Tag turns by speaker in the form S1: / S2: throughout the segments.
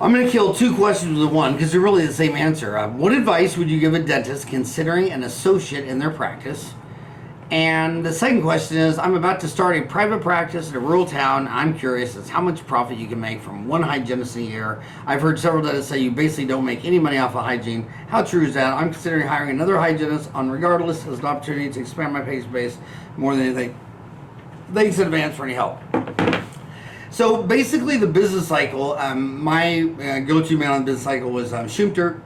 S1: I'm going to kill two questions with one because they're really the same answer. What advice would you give a dentist considering an associate in their practice? And the second question is, I'm about to start a private practice in a rural town. I'm curious as how much profit you can make from one hygienist a year. I've heard several dentists say you basically don't make any money off of hygiene. How true is that? I'm considering hiring another hygienist on regardless as an opportunity to expand my patient base more than anything. Thanks in advance for any help. So basically the business cycle, my go-to man on the business cycle was Schumpeter,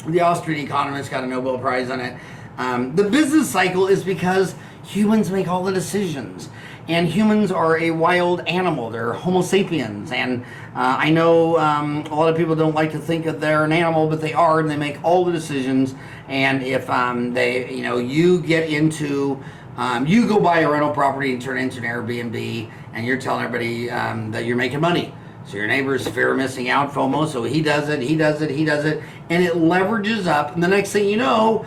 S1: the Austrian economist, got a Nobel Prize on it. The business cycle is because humans make all the decisions, and humans are a wild animal. They're Homo sapiens, and I know a lot of people don't like to think that they're an animal, but they are, and they make all the decisions. And if you get into you go buy a rental property and turn it into an Airbnb, and you're telling everybody that you're making money. So your neighbor's fear of missing out, FOMO, so he does it, and it leverages up, and the next thing you know,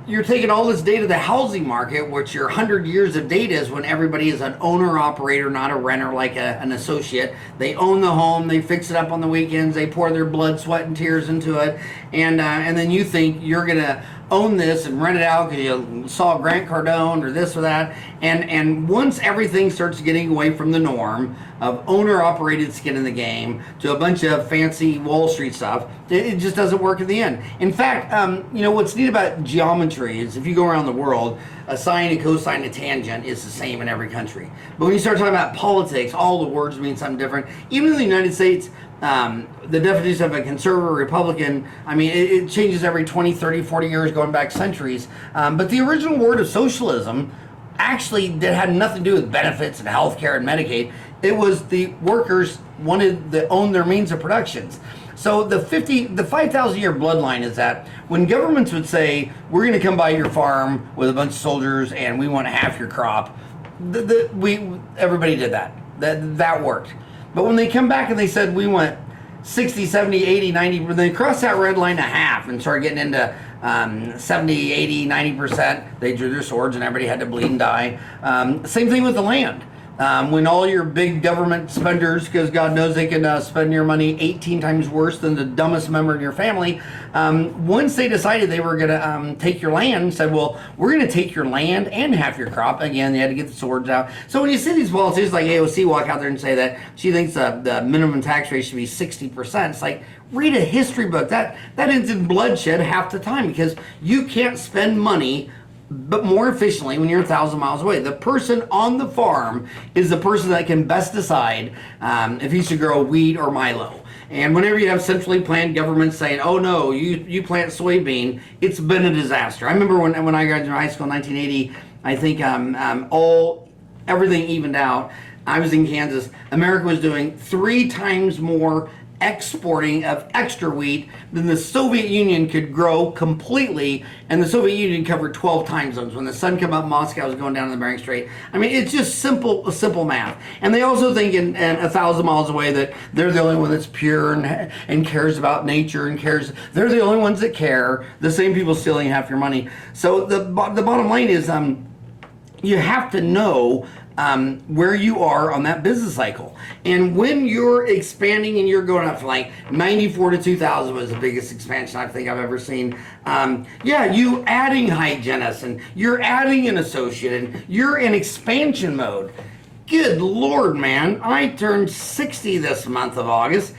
S1: you're taking all this data, the housing market, which your 100 years of data is when everybody is an owner-operator, not a renter like an associate. They own the home, they fix it up on the weekends, they pour their blood, sweat, and tears into it, and then you think you're going to own this and rent it out because you saw Grant Cardone or this or that, and once everything starts getting away from the norm of owner-operated skin in the game to a bunch of fancy Wall Street stuff, it just doesn't work in the end. In fact, what's neat about geometry is if you go around the world, a sine, a cosine, a tangent is the same in every country. But when you start talking about politics, all the words mean something different. Even in the United States, the definition of a conservative Republican, it changes every 20, 30, 40 years, going back centuries. But the original word of socialism actually that had nothing to do with benefits and healthcare and Medicaid. It was the workers wanted to own their means of productions. So the 5,000 year bloodline is that when governments would say, we're going to come by your farm with a bunch of soldiers and we want half your crop, everybody did that. That worked. But when they come back and they said, we want 60, 70, 80, 90, when they crossed that red line a half and started getting into 70, 80, 90%, they drew their swords and everybody had to bleed and die. Same thing with the land. When all your big government spenders, because God knows they can spend your money 18 times worse than the dumbest member in your family, once they decided they were going to take your land and said, well, we're going to take your land and half your crop. Again, they had to get the swords out. So when you see these politicians like AOC walk out there and say that she thinks the minimum tax rate should be 60%, it's like, read a history book. That ends in bloodshed half the time because you can't spend money but more efficiently when you're 1,000 miles away. The person on the farm is the person that can best decide if he should grow wheat or Milo. And whenever you have centrally planned governments saying, oh no, you plant soybean, it's been a disaster. I remember when I graduated high school in 1980, I think everything evened out. I was in Kansas. America was doing 3 times more exporting of extra wheat than the Soviet Union could grow completely, and the Soviet Union covered 12 time zones. When the sun came up, Moscow was going down in the Bering Strait. It's just simple math. And they also think in 1,000 miles away that they're the only one that's pure and cares about nature and cares. They're the only ones that care. The same people stealing half your money. So the bottom line is you have to know where you are on that business cycle. And when you're expanding and you're going up from like 94 to 2000 was the biggest expansion I think I've ever seen. You adding hygienists and you're adding an associate and you're in expansion mode. Good Lord, man. I turned 60 this month of August.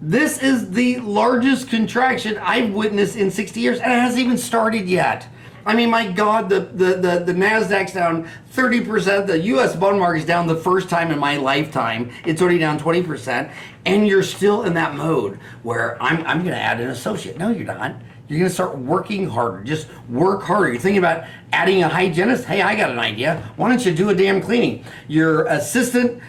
S1: This is the largest contraction I've witnessed in 60 years, and it hasn't even started yet. My God, the NASDAQ's down 30%. The U.S. bond market's down the first time in my lifetime. It's already down 20%. And you're still in that mode where I'm going to add an associate. No, you're not. You're going to start working harder. Just work harder. You're thinking about adding a hygienist? Hey, I got an idea. Why don't you do a damn cleaning? Your assistant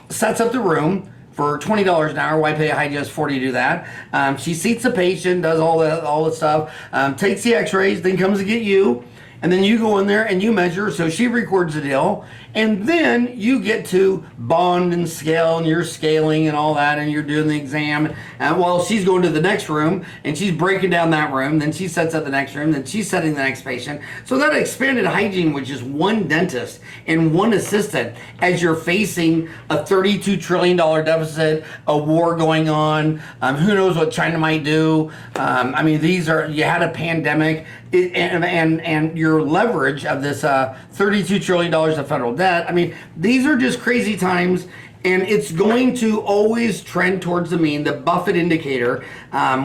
S1: sets up the room for $20 an hour. Why pay a hygienist $40 to do that? She seats the patient, does all the stuff, takes the x-rays, then comes to get you, and then you go in there and you measure. So she records the deal, and then you get to bond and scale, and you're scaling and all that, and you're doing the exam. And while she's going to the next room, and she's breaking down that room, then she sets up the next room, then she's setting the next patient. So that expanded hygiene with just one dentist and one assistant, as you're facing a $32 trillion deficit, a war going on, who knows what China might do. I mean, you had a pandemic, and your leverage of this $32 trillion of federal debt. I mean, these are just crazy times, and it's going to always trend towards the mean, the Buffett indicator,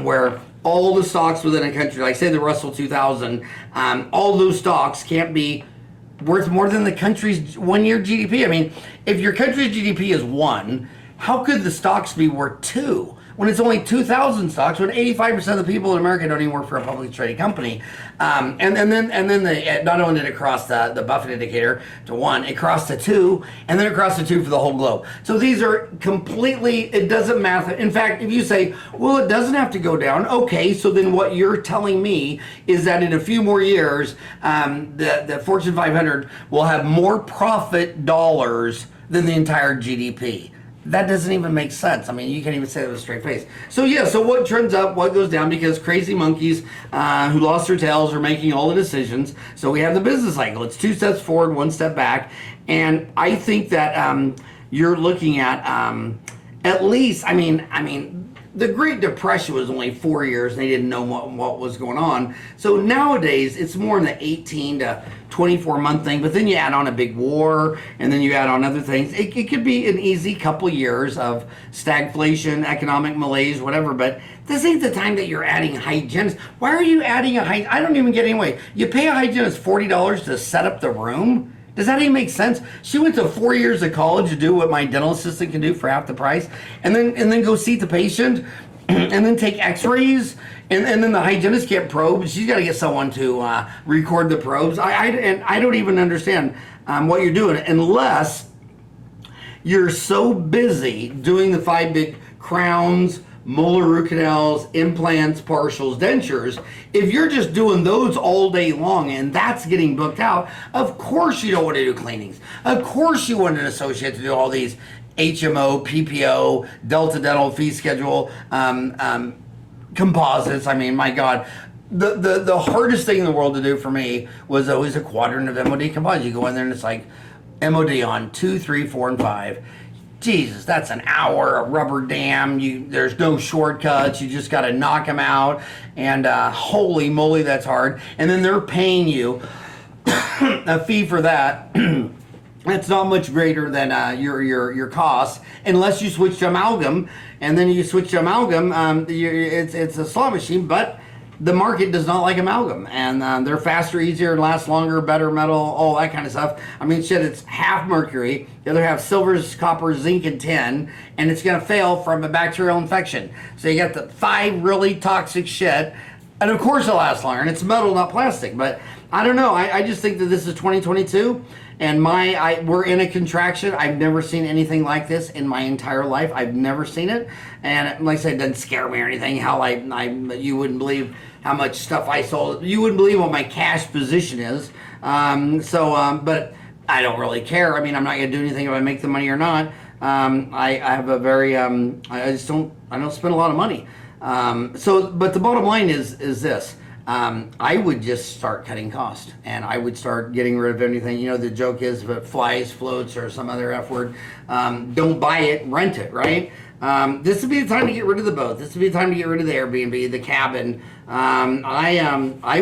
S1: where all the stocks within a country, like say the Russell 2000, all those stocks can't be worth more than the country's 1 year GDP. I mean, if your country's GDP is 1, how could the stocks be worth 2? When it's only 2,000 stocks, when 85% of the people in America don't even work for a publicly traded company, and then not only did it cross the Buffett indicator to 1, it crossed to 2, and then it crossed to 2 for the whole globe. So these are completely, it doesn't matter. In fact, if you say, well, it doesn't have to go down, okay, so then what you're telling me is that in a few more years, the Fortune 500 will have more profit dollars than the entire GDP. That doesn't even make sense. I mean, you can't even say that with a straight face. So yeah, so what trends up, what goes down, because crazy monkeys who lost their tails are making all the decisions. So we have the business cycle. It's 2 steps forward, 1 step back. And I think that you're looking at least, I mean, the Great Depression was only 4 years, and they didn't know what was going on. So nowadays, it's more in the 18 to 24 month thing, but then you add on a big war, and then you add on other things. It could be an easy couple years of stagflation, economic malaise, whatever, but this ain't the time that you're adding hygienists. Why are you adding I don't even get it anyway. You pay a hygienist $40 to set up the room? Does that even make sense? She went to 4 years of college to do what my dental assistant can do for half the price, and then go see the patient, and then take x-rays, and then the hygienist can't probe. She's got to get someone to record the probes. I don't even understand what you're doing, unless you're so busy doing the 5 big crowns, molar root canals, implants, partials, dentures. If you're just doing those all day long and that's getting booked out, of course you don't want to do cleanings. Of course you want an associate to do all these HMO, PPO, Delta Dental fee schedule, composites. I mean, my God. The hardest thing in the world to do for me was always a quadrant of MOD composite. You go in there and it's like MOD on 2, 3, 4, and 5. Jesus, that's an hour, a rubber dam. There's no shortcuts. You just got to knock them out. And holy moly, that's hard. And then they're paying you a fee for that. That's not much greater than your costs, unless you switch to amalgam. And then you switch to amalgam. It's a slot machine, but the market does not like amalgam, and they're faster, easier, last longer, better metal, all that kind of stuff. I mean, shit, it's half mercury, the other half silvers, copper, zinc, and tin, and it's going to fail from a bacterial infection. So you got the 5 really toxic shit, and of course it lasts longer, and it's metal, not plastic. But I don't know. I just think that this is 2022, and we're in a contraction. I've never seen anything like this in my entire life. I've never seen it, and like I said, it doesn't scare me or anything. How you wouldn't believe how much stuff I sold. You wouldn't believe what my cash position is. But I don't really care. I mean, I'm not going to do anything if I make the money or not. I have a very I don't spend a lot of money. But the bottom line is this. I would just start cutting cost, and I would start getting rid of anything. You know, the joke is if it flies, floats, or some other F word, don't buy it, rent it, right? This would be the time to get rid of the boat. This would be the time to get rid of the Airbnb, the cabin. I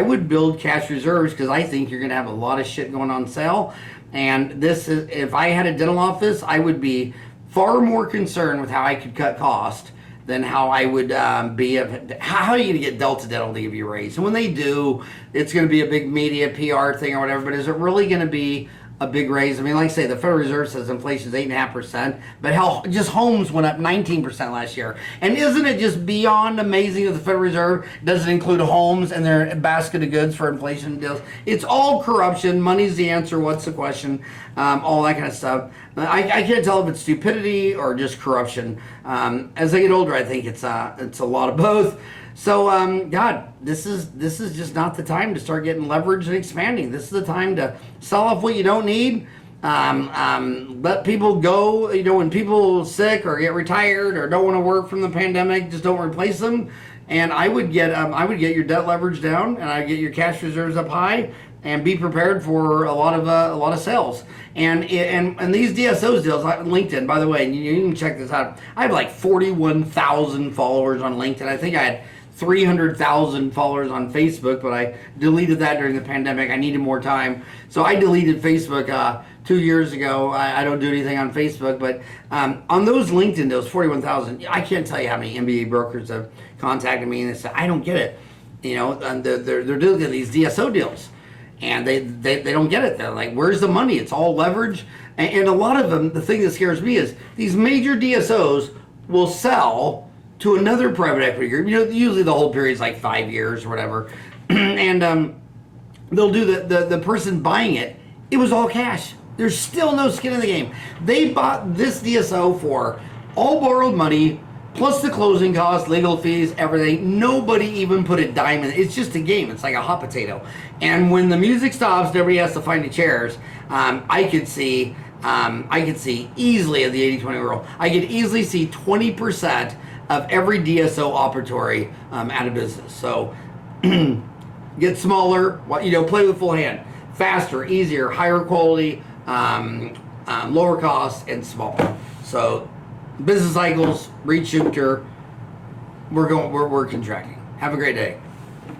S1: would build cash reserves, because I think you're going to have a lot of shit going on sale. And this is, if I had a dental office, I would be far more concerned with how I could cut cost than how I would be. How are you going to get Delta Dental to give you a raise? And when they do, it's going to be a big media PR thing or whatever, but is it really going to be a big raise? I mean, like I say, the Federal Reserve says inflation is 8.5%, but hell, just homes went up 19% last year. And isn't it just beyond amazing that the Federal Reserve doesn't include homes and their basket of goods for inflation deals? It's all corruption. Money's the answer. What's the question? All that kind of stuff. I can't tell if it's stupidity or just corruption. As I get older, I think it's a lot of both. So, God, this is just not the time to start getting leverage and expanding. This is the time to sell off what you don't need. Let people go. You know, when people are sick or get retired or don't want to work from the pandemic, just don't replace them. And I would get your debt leverage down, and I'd get your cash reserves up high, and be prepared for a lot of sales. And these DSOs deals on LinkedIn, by the way, and you can check this out. I have like 41,000 followers on LinkedIn. I think I had 300,000 followers on Facebook, but I deleted that during the pandemic. I needed more time, so I deleted Facebook 2 years ago. I don't do anything on Facebook, but on those LinkedIn deals, 41,000. I can't tell you how many MBA brokers have contacted me and they said, "I don't get it." You know, and they're doing these DSO deals, and they don't get it. They're like, "Where's the money? It's all leverage." And a lot of them, the thing that scares me is these major DSOs will sell to another private equity group. You know, usually the whole period is like 5 years or whatever, and they'll do the person buying it. It was all cash. There's still no skin in the game. They bought this DSO for all borrowed money, plus the closing costs, legal fees, everything. Nobody even put a dime in it. It's just a game. It's like a hot potato. And when the music stops, nobody has to find the chairs. I could see easily at the 80-20 rule, I could easily see 20% of every DSO operatory out of business. So get smaller, you know, play with full hand. Faster, easier, higher quality, lower cost, and smaller. So business cycles, read shooter, we're contracting. Have a great day.